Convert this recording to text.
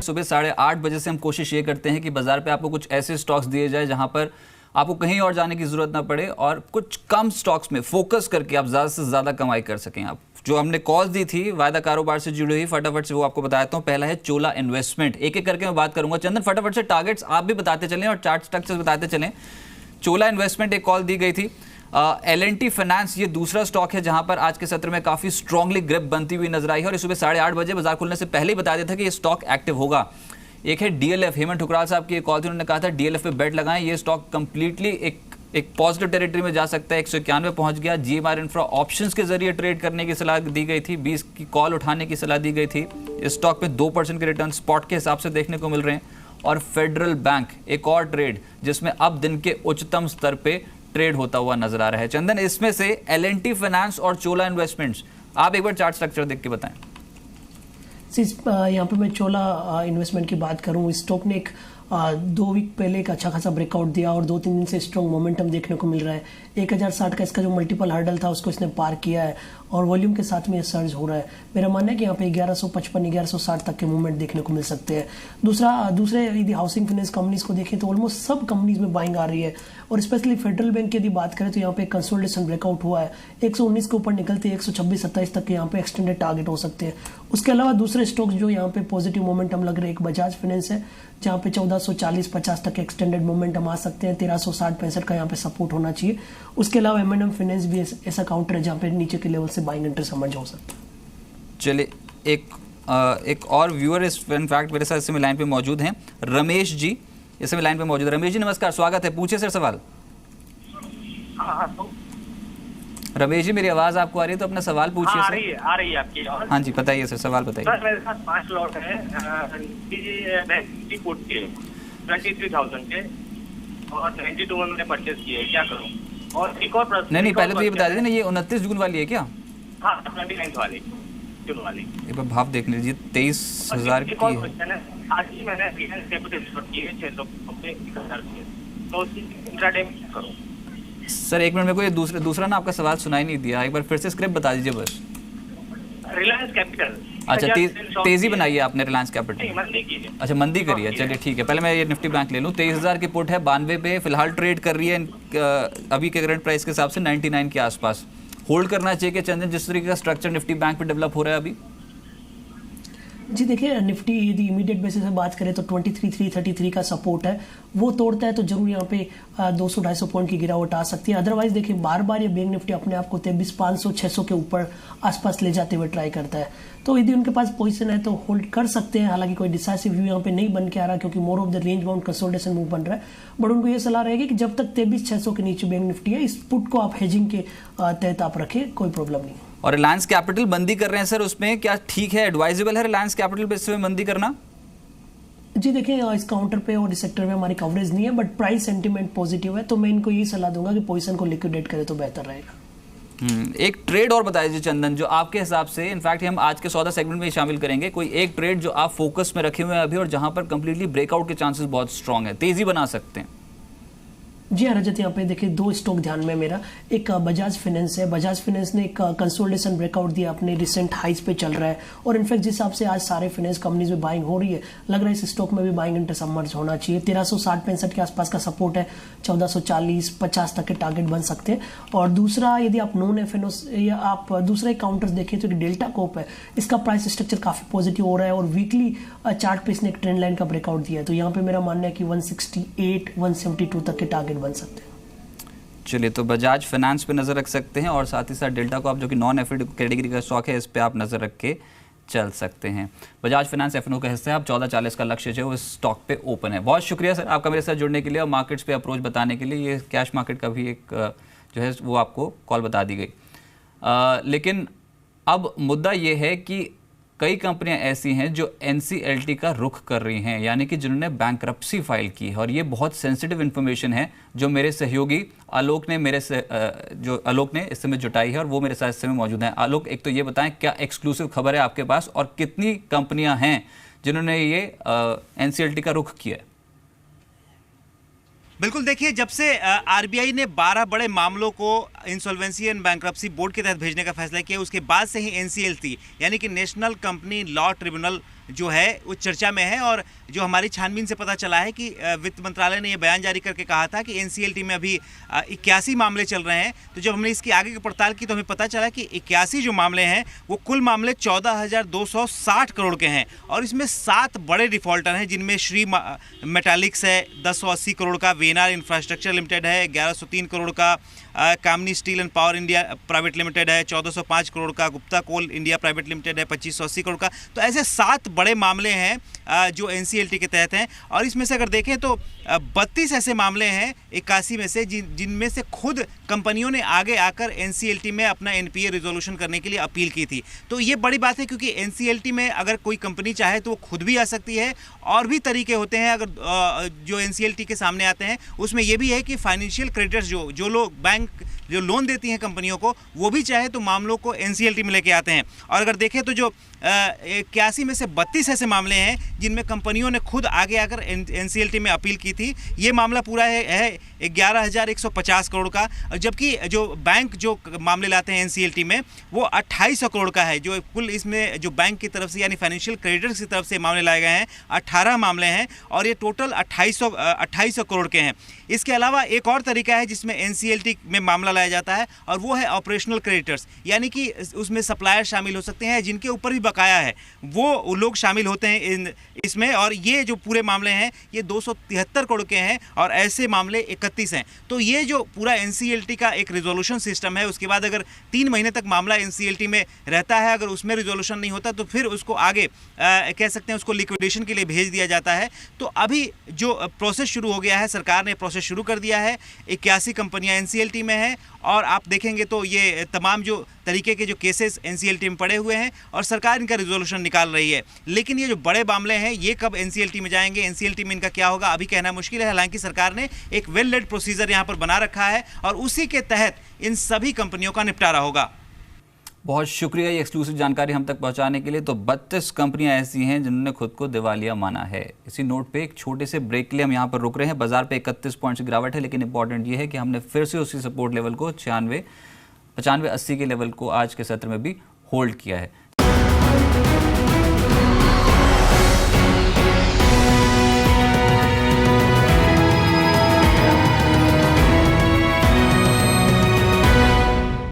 सुबह 8:30 बजे से हम कोशिश ये करते हैं कि बाजार पे आपको कुछ ऐसे स्टॉक्स दिए जाए जहां पर आपको कहीं और जाने की जरूरत ना पड़े और कुछ कम स्टॉक्स में फोकस करके आप ज़्यादा से ज़्यादा कमाई कर सकें। आप जो हमने कॉल दी थी वायदा कारोबार से जुड़ी हुई, फटाफट से वो आपको बताता हूँ। पहला है चोला इन्वेस्टमेंट, एक एक करके मैं बात करूंगा। चंदन फटाफट से टारगेट्स आप भी बताते चलें और चार्ट स्ट्रक्चर्स बताते चलें। चोला इन्वेस्टमेंट एक कॉल दी गई थी। L&T फाइनेंस ये दूसरा स्टॉक है जहां पर आज के सत्र में काफी स्ट्रांगली ग्रिप बनती हुई नजर आई है और इस सुबह 8:30 बजे बाजार खुलने से पहले ही बता दिया था कि ये स्टॉक एक्टिव होगा। एक है DLF, हेमंत ठुकराल साहब की एक कॉल थी, उन्होंने कहा था DLF पे बेट लगाएं, ये स्टॉक कंप्लीटली एक पॉजिटिव टेरिटरी में जा सकता है। 191 पहुंच गया। GMR इंफ्रा ऑप्शंस के जरिए ट्रेड करने की सलाह दी गई थी, 20 की कॉल उठाने की सलाह दी गई थी। इस स्टॉक में 2% के रिटर्न स्पॉट के हिसाब से देखने को मिल रहे हैं। और फेडरल बैंक एक और ट्रेड जिसमें अब दिन के उच्चतम स्तर पे ट्रेड होता हुआ नजर आ रहा है। चंदन, इसमें से L&T फाइनेंस और चोला इन्वेस्टमेंट्स आप एक बार चार्ट स्ट्रक्चर देख के बताएं। यहाँ पे मैं चोला इन्वेस्टमेंट की बात करूं, इस स्टॉक ने एक 2 वीक पहले एक अच्छा खासा ब्रेकआउट दिया और 2-3 दिन से स्ट्रॉन्ग मोमेंटम देखने को मिल रहा है। 1060 का इसका जो मल्टीपल हर्डल था उसको इसने पार किया है और वॉल्यूम के साथ में ये सर्ज हो रहा है। मेरा मानना है कि यहाँ पे 1155 1160 तक के मूवमेंट देखने को मिल सकते हैं। दूसरे यदि हाउसिंग फाइनेंस कंपनीज को देखें तो ऑलमोस्ट सब कंपनीज में बाइंग आ रही है और स्पेशली फेडरल बैंक की यदि बात करें तो यहाँ पे कंसोलिडेशन ब्रेकआउट हुआ है। 119 के ऊपर निकलते 126-27 तक के यहाँ पे एक्सटेंडेड टारगेट हो सकते हैं। उसके अलावा दूसरे स्टॉक्स जो यहाँ पे पॉजिटिव मोमेंटम लग रहे हैं, एक बजाज फाइनेंस है जहाँ पे 1440-50 तक एक्सटेंडेड मोमेंटम आ सकते हैं। 1360-65 का यहाँ पे सपोर्ट होना चाहिए। उसके अलावा M&M फाइनेंस भी ऐसा काउंटर है जहाँ पे नीचे के लेवल से बाइंग एंट्री समझ हो सकता है। चलिए, एक और व्यूअर इस इनफैक्ट मेरे साथ इस समय लाइन पे मौजूद हैं, रमेश जी इस समय लाइन पे मौजूद है। रमेश जी नमस्कार, स्वागत है, पूछिए सर सवाल। रमेश जी मेरी आवाज आपको आ रही है तो अपना सवाल पूछिए। आ रही है आपकी आवाज। हाँ जी बताइए सर, सवाल बताइए। सर मेरे पास 5 लॉट है 23,000 के और 92 में मैंने परचेज किए, क्या करूं? और एक और प्रश्न। नहीं पहले तो ये बता दीजिए ना, ये 29 जून वाली है क्या? हाँ 29 वाली जून वाली। एक बार भाव देख लीजिए, 23,000 की है। आज ही मैंने रिलायंस कैपिटल स्टॉक किए 600 तो इंट्राडे में करूं? सर एक मिनट, मेरे को ये दूसरा ना आपका सवाल सुनाई नहीं दिया, एक बार फिर से स्क्रिप्ट बता दीजिए बस। रिलायंस कैपिटल। अच्छा तेजी बनाई है आपने रिलायंस कैपिटल? मंदी की है। अच्छा मंदी करी है, चलिए ठीक है। पहले मैं ये निफ्टी बैंक ले लूँ। 23,000 की पुट है, 92 पे फिलहाल ट्रेड कर रही है अभी के करंट प्राइस के हिसाब से 99 के आसपास। होल्ड करना चाहिए कि चंदन, जिस तरीके का स्ट्रक्चर निफ्टी बैंक पे डेवलप हो रहा है अभी? जी देखिए, निफ्टी यदि इमीडिएट बेसिस में बात करें तो 23,333 का सपोर्ट है, वो तोड़ता है तो जरूर यहाँ पे 200-250 पॉइंट की गिरावट आ सकती है। अदरवाइज देखिए बार बार ये बैंक निफ्टी अपने आप को 23,500-600 के ऊपर आसपास ले जाते हुए ट्राई करता है। तो यदि उनके पास पोजीशन है तो होल्ड कर सकते हैं। हालांकि कोई डिसाइसिव व्यू यहाँ पे नहीं बन के आ रहा क्योंकि more of the range bound consolidation move बन रहा है। बट उनको ये सलाह रहेगी कि जब तक 23,600 के नीचे बैंक निफ्टी है, इस पुट को आप हेजिंग के तहत आप रखें, कोई प्रॉब्लम नहीं। और रिलायंस कैपिटल बंदी कर रहे हैं सर, उसमें क्या ठीक है, एडवाइजेबल है रिलायंस कैपिटल पे इसमें बंदी करना? जी देखिए, इस काउंटर पे और इस सेक्टर में हमारी कवरेज नहीं है बट प्राइस सेंटीमेंट पॉजिटिव है, तो मैं इनको यही सलाह दूंगा कि पोजीशन को लिक्विडेट करें तो बेहतर रहेगा। एक ट्रेड और बता दीजिए चंदन, जो आपके हिसाब से, इनफैक्ट हम आज के सौदा सेगमेंट में शामिल करेंगे, कोई एक ट्रेड जो आप फोकस में रखे हुए हैं अभी और जहां पर कंप्लीटली ब्रेकआउट के चांसेस बहुत स्ट्रांग है, तेजी बना सकते हैं? जी हाँ रजत, यहाँ पे देखिए 2 स्टॉक ध्यान में मेरा, एक बजाज फाइनेंस है। बजाज फाइनेंस ने एक कंसोलिडेशन ब्रेकआउट दिया, अपने रिसेंट हाइस पे चल रहा है और इनफैक्ट जिस हिसाब से आज सारे फाइनेंस कंपनीज में बाइंग हो रही है, लग रहा है इस स्टॉक में भी बाइंग इंटरेस्ट इमर्ज होना चाहिए। 1360-65 के आसपास का सपोर्ट है, 1440-50 तक के टारगेट बन सकते हैं। और दूसरा, यदि आप नॉन एफएनओ या आप दूसरे काउंटर्स देखें तो डेल्टा कोप है, इसका प्राइस स्ट्रक्चर काफी पॉजिटिव हो रहा है और वीकली चार्ट पे इसने एक ट्रेंड लाइन का ब्रेकआउट दिया है। तो यहाँ पे मेरा मानना है कि 168-172 तक के टारगेट बन सकते हैं। चलिए, तो बजाज फाइनेंस पे नज़र रख सकते हैं और साथ ही साथ डेल्टा को आप, जो कि नॉन एफएनओ कैटेगरी का स्टॉक है, इस पे आप नज़र रख के चल सकते हैं। बजाज फाइनेंस एफएनओ का हिस्सा है। अब 1440 का लक्ष्य जो है उस स्टॉक पे ओपन है। बहुत शुक्रिया सर आपका मेरे साथ जुड़ने के लिए और मार्केट्स पे अप्रोच बताने के लिए। ये कैश मार्केट का भी एक जो है वो आपको कॉल बता दी गई। लेकिन अब मुद्दा ये है कि कई कंपनियां ऐसी हैं जो NCLT का रुख कर रही हैं, यानी कि जिन्होंने बैंकरप्सी फाइल की है। और ये बहुत सेंसिटिव इन्फॉर्मेशन है जो मेरे सहयोगी आलोक ने इस समय जुटाई है और वो मेरे साथ इस समय मौजूद हैं। आलोक, एक तो ये बताएं क्या एक्सक्लूसिव खबर है आपके पास और कितनी कंपनियां हैं जिन्होंने ये NCLT का रुख किया है? बिल्कुल, देखिए जब से आरबीआई ने 12 बड़े मामलों को इंसॉल्वेंसी एंड बैंक्रप्सी बोर्ड के तहत भेजने का फैसला किया। उसके बाद से ही एनसीएलटी यानी कि नेशनल कंपनी लॉ ट्रिब्यूनल जो है वो चर्चा में है। और जो हमारी छानबीन से पता चला है कि वित्त मंत्रालय ने ये बयान जारी करके कहा था कि एनसीएलटी में अभी 81 मामले चल रहे हैं। तो जब हमने इसकी आगे की पड़ताल की तो हमें पता चला कि 81 जो मामले हैं वो कुल मामले 14,260 करोड़ के हैं। और इसमें 7 बड़े डिफॉल्टर हैं, जिनमें श्री मेटालिक्स है 1080 करोड़ का, वेनार इंफ्रास्ट्रक्चर लिमिटेड है 1103 करोड़ का, Kamni steel and power India private limited है 1405 करोड़ का, Gupta coal India private limited है 2580 करोड़ का। तो ऐसे 7 बड़े मामले हैं जो एनसीएलटी के तहत हैं। और इसमें से अगर देखें तो 32 ऐसे मामले हैं 81 में से जिनमें से खुद कंपनियों ने आगे आकर एनसीएलटी में अपना एनपीए रिजोल्यूशन करने के लिए अपील की थी। तो ये बड़ी बात है, क्योंकि एनसीएलटी में अगर कोई कंपनी चाहे तो वो खुद भी आ सकती है। और भी तरीके होते हैं अगर जो एनसीएलटी के सामने आते हैं। उसमें यह भी है कि फाइनेंशियल क्रेडिटर्स जो लोग बैंक जो लोन देती हैं कंपनियों को, वो भी चाहे तो मामलों को एनसीएलटी में लेके आते हैं। और अगर देखें तो जो 81 में से 32 ऐसे मामले हैं जिनमें कंपनियों ने खुद आगे आकर एनसीएलटी में अपील की थी। ये मामला पूरा है 11,150 करोड़ का। जबकि जो बैंक जो मामले लाते हैं एनसीएलटी में वो 2,800 करोड़ का है। जो कुल इसमें जो बैंक की तरफ से यानी फाइनेंशियल क्रेडिटर्स की तरफ से मामले लाए गए हैं 18 मामले हैं और ये टोटल 2,800 करोड़ के हैं। इसके अलावा एक और तरीका है जिसमें एनसीएलटी में मामला लाया जाता है और वो है ऑपरेशनल क्रेडिटर्स, यानी कि उसमें सप्लायर शामिल हो सकते हैं जिनके ऊपर भी बकाया है, वो लोग शामिल होते हैं इसमें। और ये जो पूरे मामले हैं ये 273 करोड़ के हैं और ऐसे मामले 31 हैं। तो ये जो पूरा एनसीएलटी का एक रिजोल्यूशन सिस्टम है, उसके बाद अगर 3 महीने तक मामला एनसीएलटी में रहता है, अगर उसमें रिजोल्यूशन नहीं होता तो फिर उसको आगे कह सकते हैं उसको लिक्विडेशन के लिए भेज दिया जाता है। तो अभी जो प्रोसेस शुरू हो गया है, सरकार ने प्रोसेस शुरू कर दिया है। 81 कंपनियां एनसीएलटी में हैं और आप देखेंगे तो ये तमाम जो तरीके के जो केसेस एनसीएलटी में पड़े हुए हैं और सरकार इनका रिजोल्यूशन निकाल रही है। लेकिन ये जो बड़े मामले हैं ये कब एनसीएलटी में जाएंगे, एनसीएलटी में इनका क्या होगा, अभी कहना मुश्किल है। हालांकि सरकार ने एक वेल लेड प्रोसीजर यहाँ पर बना रखा है और उसी के तहत इन सभी कंपनियों का निपटारा होगा। बहुत शुक्रिया ये एक्सक्लूसिव जानकारी हम तक पहुंचाने के लिए। तो 32 कंपनियां ऐसी हैं जिन्होंने खुद को दिवालिया माना है। इसी नोट पे एक छोटे से ब्रेक के लिए हम यहां पर रुक रहे हैं। बाजार पे 31 पॉइंट्स की गिरावट है, लेकिन इंपॉर्टेंट ये है कि हमने फिर से उसी सपोर्ट लेवल को 95, 95, 80 के लेवल को आज के सत्र में भी होल्ड किया है।